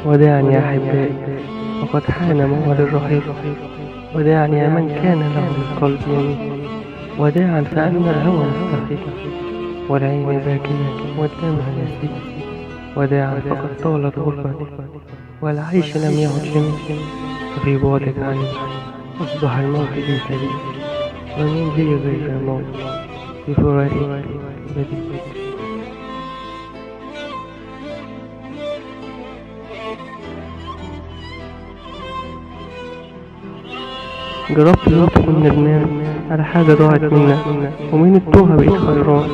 وداعا يا أحبائي، وقد حان موعد الرحيل. وداعا يا من كان له القلب يمين. وداعا فأن الهوى مستحيل، والعين باكية والدمع يسيل. وداعا فقد طالت غربتي، والعيش لم يعد جميل. ففي بعدك عني أصبح الموت لي سبيل، ومن لي غير الموت في فراقك بديل. جربت إن تكون ندمان على حاجة ضاعت منا، ومن التوهة بقيت خيران.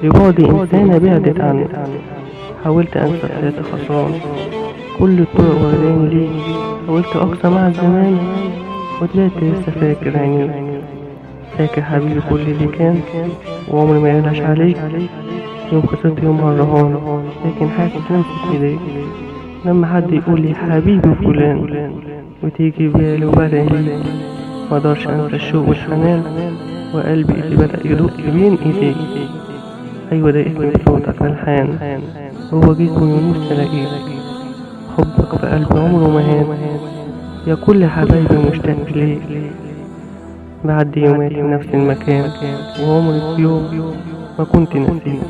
لبعدي إنسانة بعدت عني، حاولت أنسى طلعت خسران. كل الطرق واخداني ليك، حاولت أقسى مع الزمان، وطلعت لسه فاكر عينيك. فاكر حبيبي كل اللي كان، وعمري ما يغلاش عليك. يوم خسرت يوم الرهان، لكن حاسس لمسة ايديك. لما حد يقول لي حبيبي فلان، وتيجي بالي وبدعي ليك. مقدرش انسى الشوق والحنان، وقلبي اللي بدأ يدق بين ايديك. ايوه ده اسمي بصوتك الحان، هو جسمي ونفسي الاقيك. حبك في قلبي عمره ما هان، يا كل حبايبي مشتاق ليك. بعد يومات في نفس المكان، وعمري في يوم ما كنت نسيت.